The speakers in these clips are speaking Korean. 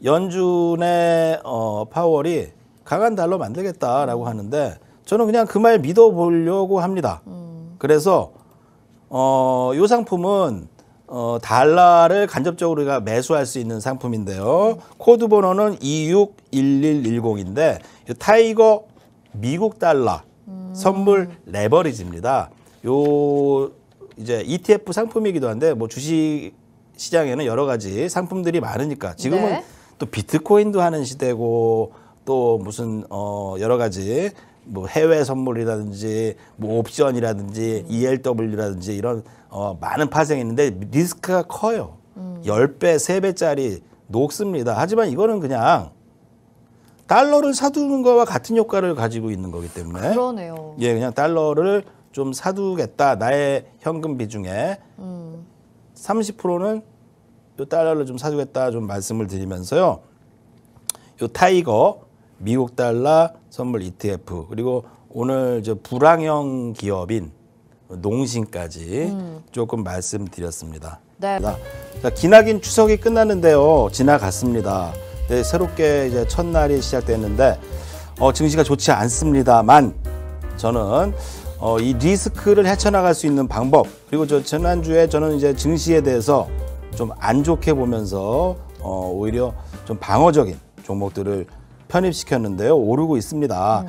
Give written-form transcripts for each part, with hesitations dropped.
연준의 파월이 강한 달러 만들겠다라고 하는데 저는 그냥 그 말 믿어보려고 합니다. 그래서 이 상품은 달러를 간접적으로 우리가 매수할 수 있는 상품인데요. 코드 번호는 261110인데 타이거 미국 달러 선물 레버리지입니다. 요 이제 ETF 상품이기도 한데 뭐 주식 시장에는 여러 가지 상품들이 많으니까 지금은 네. 또 비트코인도 하는 시대고 또 무슨 여러 가지 뭐 해외 선물이라든지 뭐 옵션이라든지 ELW라든지 이런 많은 파생이 있는데 리스크가 커요. 10배, 3배짜리 녹습니다. 하지만 이거는 그냥 달러를 사두는 거와 같은 효과를 가지고 있는 거기 때문에 그러네요. 예, 그냥 달러를 좀 사두겠다. 나의 현금 비중에 30%는 요 달러를 좀 사두겠다 좀 말씀을 드리면서요. 요 타이거 미국 달러 선물 ETF 그리고 오늘 저 불황형 기업인 농심까지 조금 말씀드렸습니다. 네. 자, 기나긴 추석이 끝났는데요. 지나갔습니다. 네, 새롭게 이제 첫날이 시작됐는데 증시가 좋지 않습니다만 저는 이 리스크를 헤쳐나갈 수 있는 방법 그리고 지난주에 저는 이제 증시에 대해서 좀 안 좋게 보면서 오히려 좀 방어적인 종목들을 편입시켰는데요. 오르고 있습니다.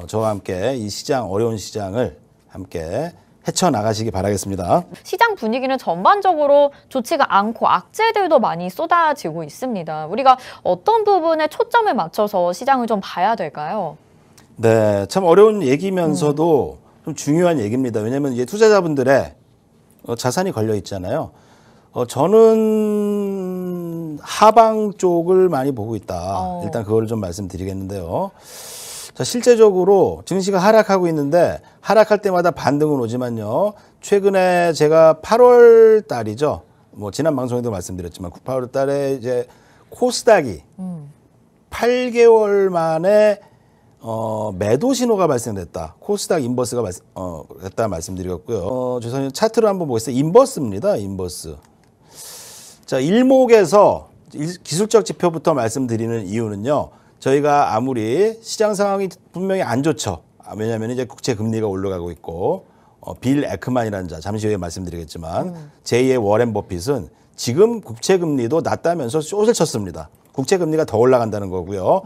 저와 함께 이 시장 어려운 시장을 함께 헤쳐나가시기 바라겠습니다. 시장 분위기는 전반적으로 좋지가 않고 악재들도 많이 쏟아지고 있습니다. 우리가 어떤 부분에 초점을 맞춰서 시장을 좀 봐야 될까요? 네, 참 어려운 얘기면서도 좀 중요한 얘기입니다. 왜냐하면 이제 투자자분들의 자산이 걸려 있잖아요. 저는 하방 쪽을 많이 보고 있다. 일단 그걸 좀 말씀드리겠는데요. 자, 실제적으로 증시가 하락하고 있는데 하락할 때마다 반등은 오지만요. 최근에 제가 8월 달이죠. 뭐 지난 방송에도 말씀드렸지만 8월 달에 이제 코스닥이 8개월 만에 매도 신호가 발생됐다. 코스닥 인버스가 됐다 말씀드렸고요. 죄송해요. 차트를 한번 보겠습니다. 인버스입니다. 인버스. 자, 일목에서 기술적 지표부터 말씀드리는 이유는요. 저희가 아무리 시장 상황이 분명히 안 좋죠. 왜냐하면 이제 국채 금리가 올라가고 있고 빌 에크만이라는 자 잠시 후에 말씀드리겠지만 제2의 워렌 버핏은 지금 국채 금리도 낮다면서 숏을 쳤습니다. 국채 금리가 더 올라간다는 거고요.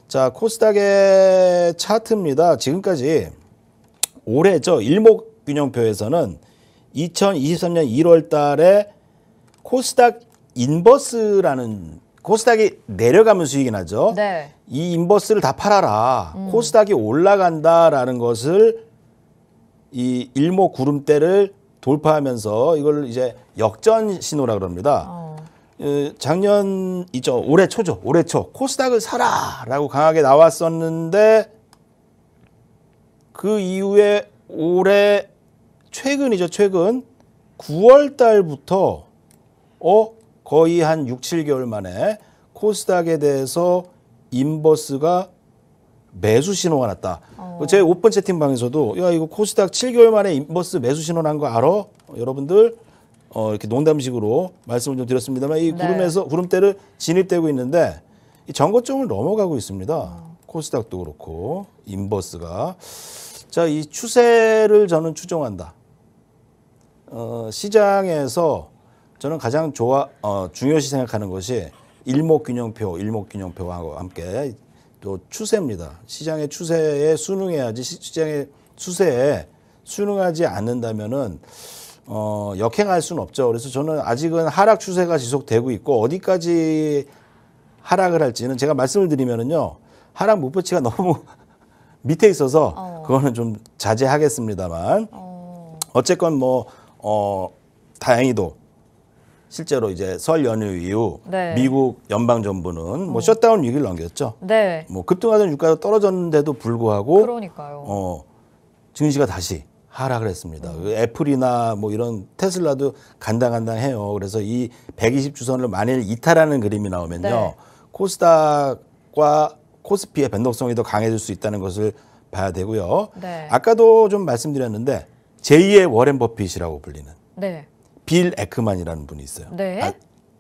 자, 코스닥의 차트입니다. 지금까지 올해죠. 일목균형표에서는 2023년 1월 달에 코스닥 인버스라는 코스닥이 내려가면 수익이 나죠. 네. 이 인버스를 다 팔아라. 코스닥이 올라간다라는 것을 이 일목 구름대를 돌파하면서 이걸 이제 역전 신호라 그럽니다. 작년 올해 초죠. 올해 초 코스닥을 사라라고 강하게 나왔었는데 그 이후에 올해 최근이죠. 최근 9월 달부터 거의 한 6, 7개월 만에 코스닥에 대해서 인버스가 매수 신호가 났다. 제 오픈 채팅방에서도 야 이거 코스닥 7개월 만에 인버스 매수 신호 난 거 알아? 여러분들 이렇게 농담식으로 말씀을 좀 드렸습니다만 이 구름대를 진입되고 있는데 이 전고점을 넘어가고 있습니다. 코스닥도 그렇고 인버스가 자, 이 추세를 저는 추정한다. 시장에서 저는 가장 중요시 생각하는 것이 일목균형표와 함께 또 추세입니다. 시장의 추세에 순응해야지 시장의 추세에 순응하지 않는다면은 역행할 수는 없죠. 그래서 저는 아직은 하락 추세가 지속되고 있고 어디까지 하락을 할지는 제가 말씀을 드리면은요. 하락 목표치가 너무 밑에 있어서 그거는 좀 자제하겠습니다만 어쨌건 다행히도 실제로 이제 설 연휴 이후 미국 연방정부는 뭐 셧다운 위기를 넘겼죠. 네. 뭐 급등하던 유가가 떨어졌는데도 불구하고 그러니까요. 증시가 다시 하락을 했습니다. 애플이나 뭐 이런 테슬라도 간당간당해요. 그래서 이 120주선을 만일 이탈하는 그림이 나오면요. 코스닥과 코스피의 변동성이 더 강해질 수 있다는 것을 봐야 되고요. 아까도 좀 말씀드렸는데 제2의 워렌 버핏이라고 불리는 빌 에크만이라는 분이 있어요.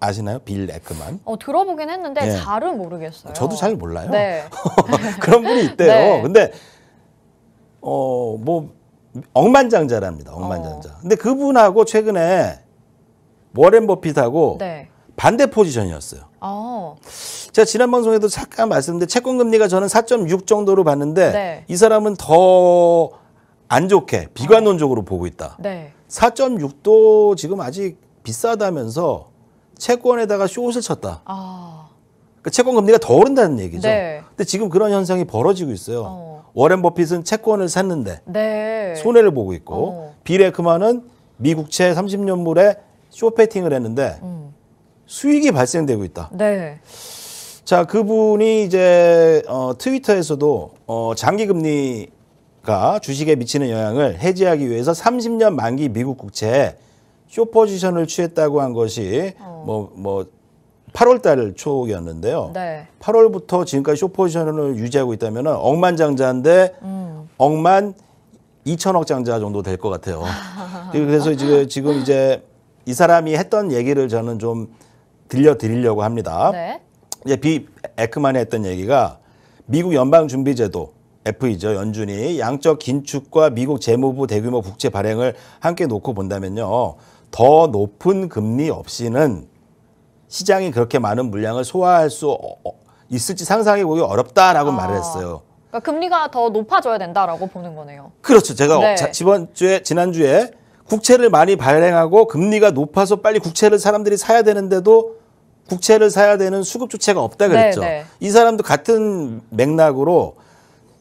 아시나요? 빌 에크만. 들어보긴 했는데 예. 잘은 모르겠어요. 저도 잘 몰라요. 네. 그런 분이 있대요. 네. 근데 뭐 억만장자랍니다. 억만장자. 근데 그분하고 최근에 워렌 버핏하고 네. 반대 포지션이었어요. 어. 제가 지난 방송에도 잠깐 말씀드렸는데 채권 금리가 저는 4.6 정도로 봤는데 네. 이 사람은 더 안 좋게 비관론적으로 보고 있다. 네. 4.6도 지금 아직 비싸다면서 채권에다가 숏을 쳤다. 아. 그러니까 채권 금리가 더 오른다는 얘기죠. 네. 근데 지금 그런 현상이 벌어지고 있어요. 워렌 버핏은 채권을 샀는데 네. 손해를 보고 있고 빌 에크만은 미국채 30년물에 숏배팅을 했는데 수익이 발생되고 있다. 네. 자, 그분이 이제 트위터에서도 장기 금리가 주식에 미치는 영향을 해지하기 위해서 30년 만기 미국 국채에 숏 포지션을 취했다고 한 것이 뭐 8월 달 초였는데요. 네. 8월부터 지금까지 숏 포지션을 유지하고 있다면 억만장자인데 억만 2천억 장자 정도 될 것 같아요. 그래서 지금 이제 이 사람이 했던 얘기를 저는 좀 들려드리려고 합니다. 네. 이제 비 에크만이 했던 얘기가 미국 연방준비제도 FE죠. 연준이 양적 긴축과 미국 재무부 대규모 국채 발행을 함께 놓고 본다면요. 더 높은 금리 없이는 시장이 그렇게 많은 물량을 소화할 수 있을지 상상해 보기 어렵다라고 말을 했어요. 그러니까 금리가 더 높아져야 된다라고 보는 거네요. 그렇죠. 제가 네. 지난주에 국채를 많이 발행하고 금리가 높아서 빨리 국채를 사람들이 사야 되는데도 국채를 사야 되는 수급 주체가 없다 그랬죠. 네. 이 사람도 같은 맥락으로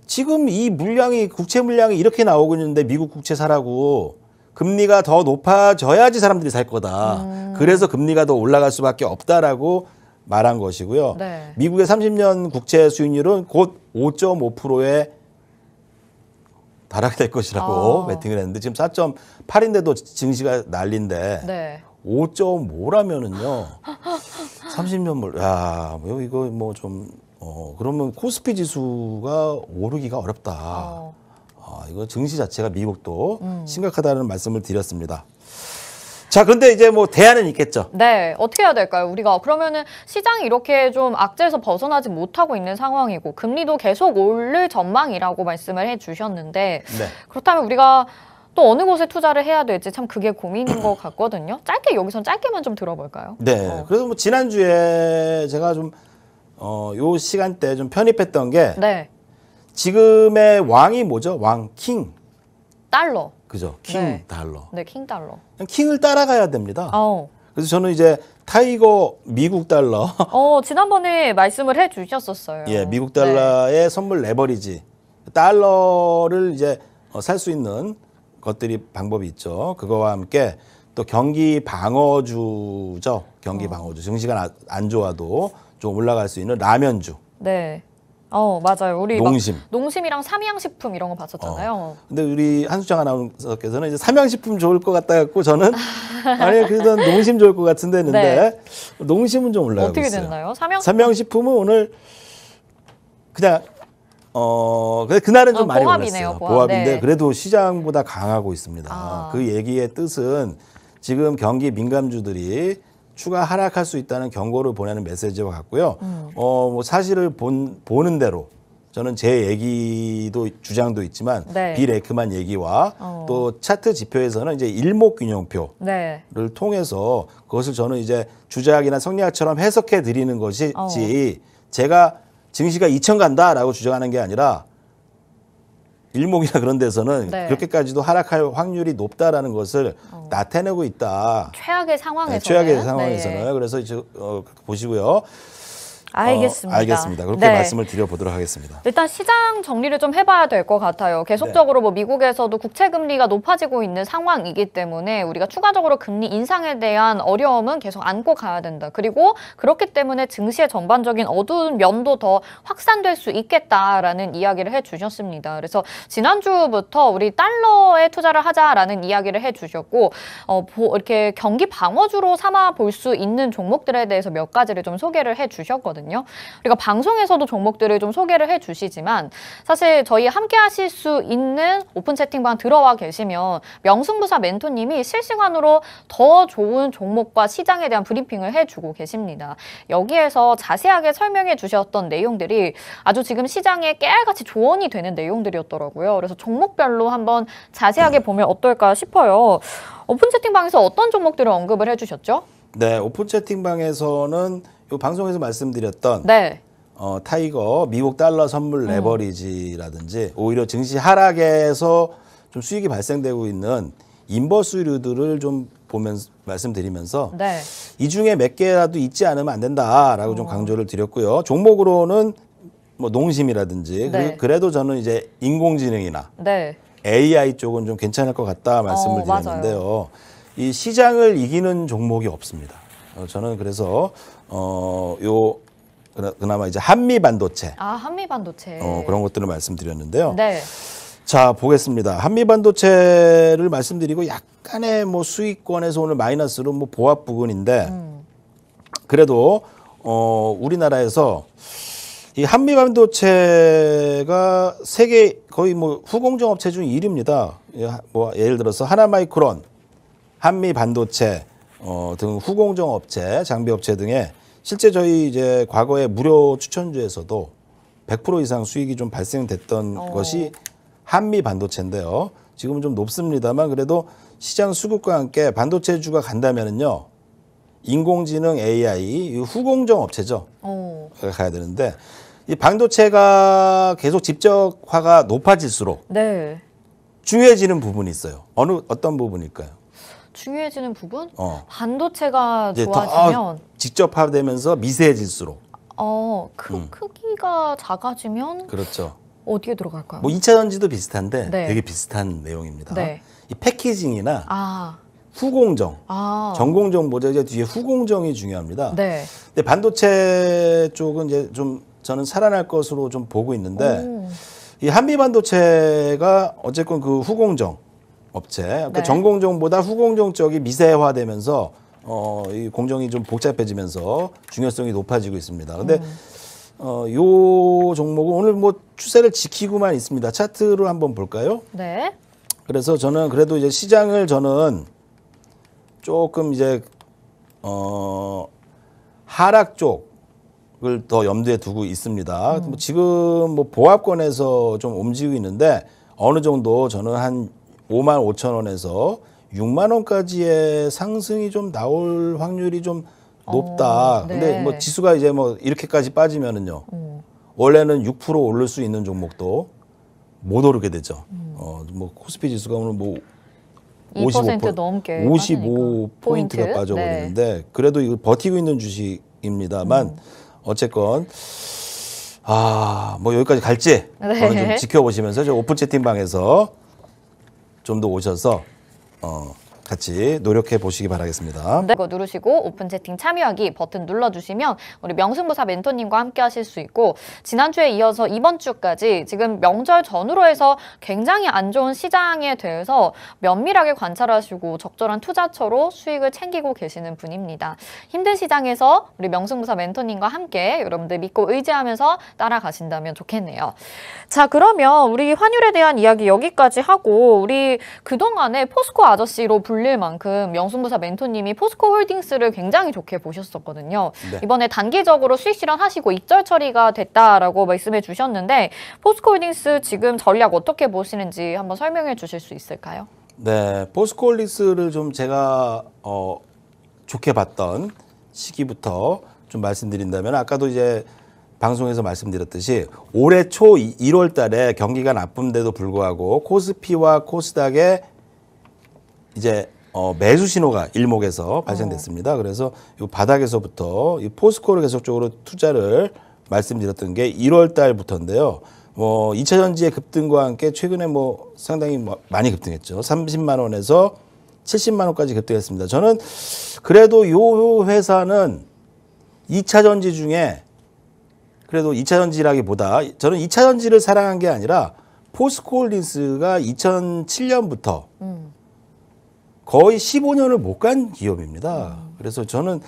지금 이 물량이 국채 물량이 이렇게 나오고 있는데 미국 국채 사라고 금리가 더 높아져야지 사람들이 살 거다. 그래서 금리가 더 올라갈 수밖에 없다라고 말한 것이고요. 네. 미국의 30년 국채 수익률은 곧 5.5%에 달하게 될 것이라고 베팅을 했는데 지금 4.8인데도 증시가 난리인데 네. 5.5라면은요. 30년물 이거 뭐 좀 그러면 코스피 지수가 오르기가 어렵다. 이거 증시 자체가 미국도 심각하다는 말씀을 드렸습니다. 자, 그런데 이제 뭐 대안은 있겠죠. 네, 어떻게 해야 될까요? 우리가 그러면은 시장이 이렇게 좀 악재에서 벗어나지 못하고 있는 상황이고 금리도 계속 오를 전망이라고 말씀을 해주셨는데 네. 그렇다면 우리가 또 어느 곳에 투자를 해야 될지 참 그게 고민인 것 같거든요. 여기선 짧게만 좀 들어볼까요? 네. 그래서 뭐 지난주에 제가 좀 요 시간대 좀 편입했던 게 네, 지금의 왕이 뭐죠? 왕, 킹. 달러. 그죠? 킹 네. 달러. 네, 킹 달러. 그냥 킹을 따라가야 됩니다. 어. 그래서 저는 이제 타이거 미국 달러. 지난번에 말씀을 해주셨었어요. 예, 미국 달러의 선물 레버리지. 달러를 이제 살 수 있는 것들이 방법이 있죠. 그거와 함께 또 경기 방어주죠. 경기 방어주. 증시가 안 좋아도 좀 올라갈 수 있는 라면주. 네. 맞아요. 우리 농심. 농심이랑 삼양식품 이런 거 봤었잖아요. 근데 우리 한수정 아나운서께서는 이제 삼양식품 좋을 것 같다 갖고 저는 아니 그래도 농심 좋을 것 같은데 했는데 농심은 좀 올라가고 어떻게 있어요. 됐나요? 삼양식품은 오늘 그냥 그날은 좀 많이 보합이네요, 올랐어요. 보합. 보합인데 네. 그래도 시장보다 강하고 있습니다. 그 얘기의 뜻은 지금 경기 민감주들이 추가 하락할 수 있다는 경고를 보내는 메시지와 같고요. 뭐 사실을 보는 대로 저는 제 얘기도 주장도 있지만 네. 빌 에크만 얘기와 또 차트 지표에서는 이제 일목균형표를 네. 통해서 그것을 저는 이제 주작이나 성리학처럼 해석해 드리는 것이지 제가 증시가 2천 간다라고 주장하는 게 아니라 일목이나 그런 데서는 네. 그렇게까지도 하락할 확률이 높다라는 것을 나타내고 있다. 최악의 상황에서는. 네, 최악의 상황에서는. 네. 그래서 보시고요. 알겠습니다. 알겠습니다. 그렇게 네. 말씀을 드려보도록 하겠습니다. 일단 시장 정리를 좀 해봐야 될 것 같아요. 계속적으로 뭐 미국에서도 국채 금리가 높아지고 있는 상황이기 때문에 우리가 추가적으로 금리 인상에 대한 어려움은 계속 안고 가야 된다. 그리고 그렇기 때문에 증시의 전반적인 어두운 면도 더 확산될 수 있겠다라는 이야기를 해주셨습니다. 그래서 지난주부터 우리 달러에 투자를 하자라는 이야기를 해주셨고 이렇게 경기 방어주로 삼아 볼 수 있는 종목들에 대해서 몇 가지를 좀 소개를 해주셨거든요. 있거든요. 그리고 방송에서도 종목들을 좀 소개를 해주시지만 사실 저희 함께 하실 수 있는 오픈 채팅방 들어와 계시면 명승부사 멘토님이 실시간으로 더 좋은 종목과 시장에 대한 브리핑을 해주고 계십니다. 여기에서 자세하게 설명해 주셨던 내용들이 아주 지금 시장에 깨알같이 조언이 되는 내용들이었더라고요. 그래서 종목별로 한번 자세하게 보면 어떨까 싶어요. 오픈 채팅방에서 어떤 종목들을 언급을 해주셨죠? 네, 오픈 채팅방에서는 요 방송에서 말씀드렸던 네. 타이거 미국 달러 선물 레버리지라든지 오히려 증시 하락에서 좀 수익이 발생되고 있는 인버스류들을 좀 보면서 말씀드리면서 네. 이 중에 몇 개라도 있지 않으면 안 된다라고 좀 강조를 드렸고요. 종목으로는 뭐 농심이라든지 네. 그래도 저는 이제 인공지능이나 네. AI 쪽은 좀 괜찮을 것 같다 말씀을 드렸는데요. 이 시장을 이기는 종목이 없습니다. 저는 그래서 그나마 이제 한미 반도체 한미 반도체. 그런 것들을 말씀드렸는데요. 네. 자, 보겠습니다. 한미 반도체를 말씀드리고 약간의 뭐 수익권에서 오늘 마이너스로 뭐 보합 부근인데 그래도 우리나라에서 이 한미 반도체가 세계 거의 뭐 후공정 업체 중 1위입니다. 뭐 예를 들어서 하나마이크론, 한미 반도체 등 후공정 업체, 장비 업체 등에 실제 저희 이제 과거에 무료 추천주에서도 100% 이상 수익이 좀 발생됐던 것이 한미 반도체인데요. 지금은 좀 높습니다만 그래도 시장 수급과 함께 반도체주가 간다면은요. 인공지능 AI 이 후공정 업체죠. 가야 되는데 이 반도체가 계속 집적화가 높아질수록 네. 중요해지는 부분이 있어요. 어떤 부분일까요? 중요해지는 부분? 반도체가 이제 좋아지면 직접화되면서 미세해질수록 크기가 작아지면 그렇죠. 어디에 들어갈까요? 뭐 2차 전지도 비슷한데 네. 되게 비슷한 내용입니다. 네. 이 패키징이나 후공정, 전공정 보자 뒤에 후공정이 중요합니다. 네. 근데 반도체 쪽은 이제 좀 저는 살아날 것으로 좀 보고 있는데 이 한미 반도체가 어쨌건 그 후공정 업체, 그러니까 네. 전공정보다 후공정 쪽이 미세화되면서 이 공정이 좀 복잡해지면서 중요성이 높아지고 있습니다. 근데 요 종목은 오늘 뭐 추세를 지키고만 있습니다. 차트로 한번 볼까요? 네. 그래서 저는 그래도 이제 시장을 저는 조금 이제 하락 쪽을 더 염두에 두고 있습니다. 뭐 지금 뭐 보합권에서 좀 움직이고 있는데 어느 정도 저는 한 5만 5천 원에서 6만 원까지의 상승이 좀 나올 확률이 좀 높다. 네. 근데 뭐 지수가 이제 뭐 이렇게까지 빠지면은요. 원래는 6% 오를 수 있는 종목도 못 오르게 되죠. 뭐 코스피 지수가 오늘 뭐 2% 넘게 55포인트가 빠져버리는데 네. 그래도 이거 버티고 있는 주식입니다만 어쨌건 뭐 여기까지 갈지 네. 좀 지켜보시면서 저 오픈 채팅방에서 좀 더 오셔서 같이 노력해 보시기 바라겠습니다. 네, 이거 누르시고 오픈 채팅 참여하기 버튼 눌러주시면 우리 명승부사 멘토님과 함께 하실 수 있고 지난주에 이어서 이번 주까지 지금 명절 전후로 해서 굉장히 안 좋은 시장에 대해서 면밀하게 관찰하시고 적절한 투자처로 수익을 챙기고 계시는 분입니다. 힘든 시장에서 우리 명승부사 멘토님과 함께 여러분들 믿고 의지하면서 따라가신다면 좋겠네요. 자, 그러면 우리 환율에 대한 이야기 여기까지 하고 우리 그동안에 포스코 아저씨로 불릴 만큼 명승부사 멘토님이 포스코 홀딩스를 굉장히 좋게 보셨었거든요. 네. 이번에 단기적으로 수익 실현하시고 익절 처리가 됐다라고 말씀해 주셨는데 포스코 홀딩스 지금 전략 어떻게 보시는지 한번 설명해 주실 수 있을까요? 네, 포스코 홀딩스를 좀 제가 좋게 봤던 시기부터 좀 말씀드린다면 아까도 이제 방송에서 말씀드렸듯이 올해 초 1월 달에 경기가 나쁜데도 불구하고 코스피와 코스닥에 이제 매수 신호가 일목에서 발생됐습니다. 그래서 이 바닥에서부터 이 포스코를 계속적으로 투자를 말씀드렸던 게 1월 달부터인데요. 2차 전지의 급등과 함께 최근에 뭐 상당히 많이 급등했죠. 30만 원에서 70만 원까지 급등했습니다. 저는 그래도 이 회사는 2차 전지 중에 그래도 2차 전지라기보다 저는 2차 전지를 사랑한 게 아니라 포스코 홀딩스가 2007년부터 거의 15년을 못 간 기업입니다. 그래서 저는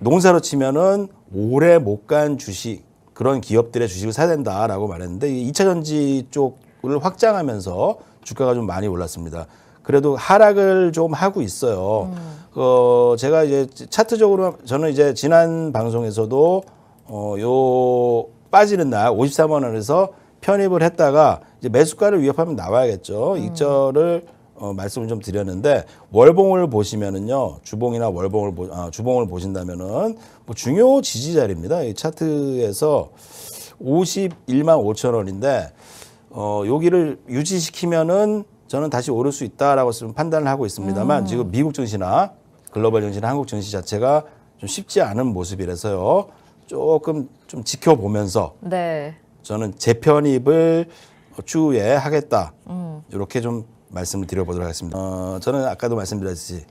농사로 치면은 오래 못 간 주식 그런 기업들의 주식을 사야 된다라고 말했는데 2차 전지 쪽을 확장하면서 주가가 좀 많이 올랐습니다. 그래도 하락을 좀 하고 있어요. 제가 이제 차트적으로 저는 이제 지난 방송에서도 요 빠지는 날 53만 원에서 편입을 했다가 이제 매수가를 위협하면 나와야겠죠. 익절을 말씀을 좀 드렸는데 월봉을 보시면은요, 주봉이나 월봉을 주봉을 보신다면은 뭐 중요 지지 자리입니다. 이 차트에서 51만 5천 원인데 여기를 유지시키면은 저는 다시 오를 수 있다라고 판단을 하고 있습니다만 지금 미국 증시나 글로벌 증시나 한국 증시 자체가 좀 쉽지 않은 모습이라서요. 조금 좀 지켜보면서 네. 저는 재편입을 추후에 하겠다. 이렇게 좀 말씀을 드려보도록 하겠습니다. 저는 아까도 말씀드렸듯이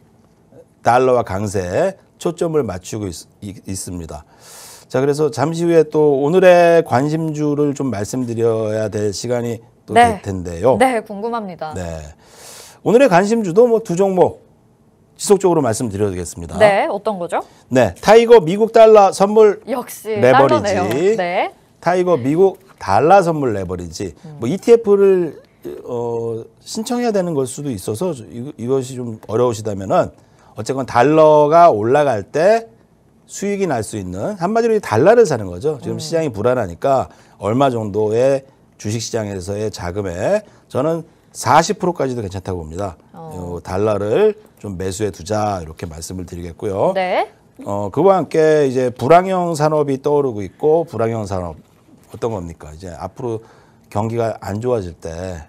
달러와 강세에 초점을 맞추고 있습니다. 자, 그래서 잠시 후에 또 오늘의 관심주를 좀 말씀드려야 될 시간이 또 될 텐데요. 네, 궁금합니다. 네. 오늘의 관심주도 뭐 두 종목 지속적으로 말씀드려야겠습니다. 네, 어떤 거죠? 네, 타이거 미국 달러 선물 역시 레버리지. 달러네요. 네. 타이거 미국 달러 선물 레버리지. 뭐 ETF를 신청해야 되는 걸 수도 있어서 이것이 좀 어려우시다면은 어쨌건 달러가 올라갈 때 수익이 날 수 있는 한마디로 달러를 사는 거죠. 지금 시장이 불안하니까 얼마 정도의 주식시장에서의 자금에 저는 40%까지도 괜찮다고 봅니다. 달러를 좀 매수해 두자 이렇게 말씀을 드리겠고요. 네. 그와 함께 이제 불황형 산업이 떠오르고 있고 불황형 산업 어떤 겁니까? 이제 앞으로 경기가 안 좋아질 때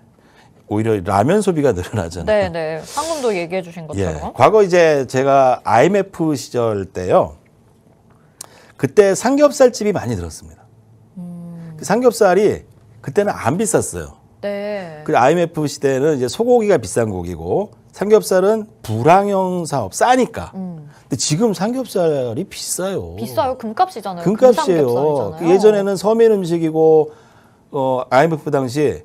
오히려 라면 소비가 늘어나잖아요. 네, 네. 방금도 얘기해 주신 것처럼. 예, 과거 이제 제가 IMF 시절 때요. 그때 삼겹살집이 많이 들었습니다. 그 삼겹살이 그때는 안 비쌌어요. 네. 그 IMF 시대는 이제 소고기가 비싼 고기고 삼겹살은 불황형 사업 싸니까. 근데 지금 삼겹살이 비싸요. 비싸요. 금값이잖아요. 금값이에요. 금삼겹살이잖아요. 예전에는 서민 음식이고 IMF 당시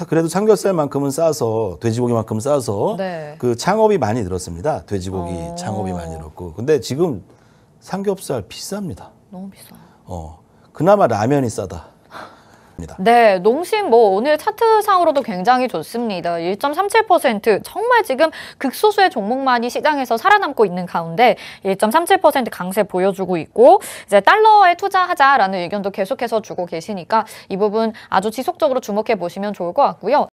그래도 삼겹살만큼은 싸서 돼지고기만큼 싸서 네. 그 창업이 많이 늘었습니다. 돼지고기 창업이 많이 늘었고. 근데 지금 삼겹살 비쌉니다. 너무 비싸요. 그나마 라면이 싸다. 네, 농심 뭐 오늘 차트상으로도 굉장히 좋습니다. 1.37% 정말 지금 극소수의 종목만이 시장에서 살아남고 있는 가운데 1.37% 강세 보여주고 있고 이제 달러에 투자하자라는 의견도 계속해서 주고 계시니까 이 부분 아주 지속적으로 주목해 보시면 좋을 것 같고요.